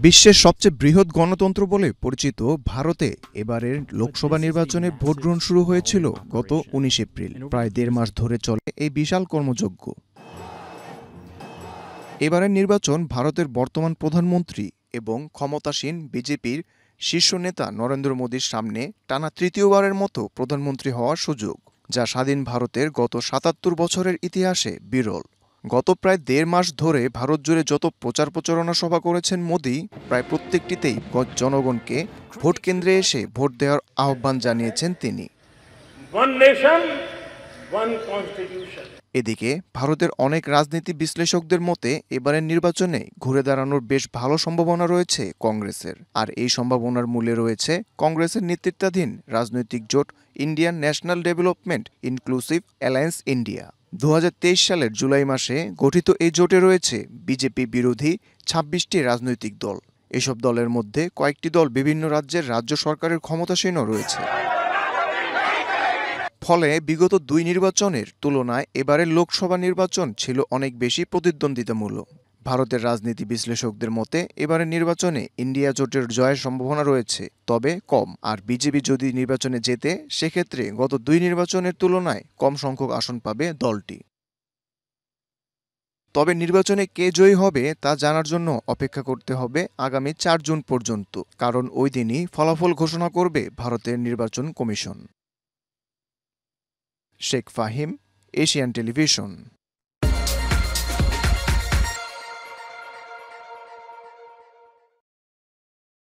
বিশ্বের সবচেয়ে বৃহৎ গণতন্ত্র বলে পরিচিত ভারতে এবারের লোকসভা নির্বাচনে ভোট গ্রহণ শুরু হয়েছিল গত ১৯ এপ্রিল। প্রায় দেড় মাস ধরে চলে এই বিশাল কর্মযজ্ঞ। এবারের নির্বাচন ভারতের বর্তমান প্রধানমন্ত্রী এবং ক্ষমতাসীন বিজেপির শীর্ষ নেতা নরেন্দ্র মোদীর সামনে টানা তৃতীয়বারের মতো প্রধানমন্ত্রী হওয়ার সুযোগ, যা স্বাধীন ভারতের গত ৭৭ বছরের ইতিহাসে বিরল। গত প্রায় দেড় মাস ধরে ভারত জুড়ে যত প্রচার প্রচারণা সভা করেছেন মোদি, প্রায় প্রত্যেকটিতেই জনগণকে ভোট কেন্দ্রে এসে ভোট দেওয়ার আহ্বান জানিয়েছেন তিনি। এদিকে ভারতের অনেক রাজনীতি বিশ্লেষকদের মতে এবারের নির্বাচনে ঘুরে দাঁড়ানোর বেশ ভালো সম্ভাবনা রয়েছে কংগ্রেসের। আর এই সম্ভাবনার মূলে রয়েছে কংগ্রেসের নেতৃত্বাধীন রাজনৈতিক জোট Indian national development inclusive alliance India. ২০২৩ সালের জুলাই মাসে গঠিত এই জোটে রয়েছে বিজেপি বিরোধী ২৬টি রাজনৈতিক দল। এসব দলের মধ্যে কয়েকটি দল বিভিন্ন রাজ্যের রাজ্য সরকারের ক্ষমতাসীনও রয়েছে। ফলে বিগত দুই নির্বাচনের তুলনায় এবারের লোকসভা নির্বাচন ছিল অনেক বেশি প্রতিদ্বন্দ্বিতামূলক। ভারতের রাজনীতি বিশ্লেষকদের মতে এবারের নির্বাচনে ইন্ডিয়া জোটের জয়ের সম্ভাবনা রয়েছে, তবে কম। আর বিজেপি যদি নির্বাচনে জেতে, সেক্ষেত্রে গত দুই নির্বাচনের তুলনায় কম সংখ্যক আসন পাবে দলটি। তবে নির্বাচনে কে জয়ী হবে তা জানার জন্য অপেক্ষা করতে হবে আগামী ৪ জুন পর্যন্ত, কারণ ওই দিনই ফলাফল ঘোষণা করবে ভারতের নির্বাচন commission. Sheikh Fahim, Asian television.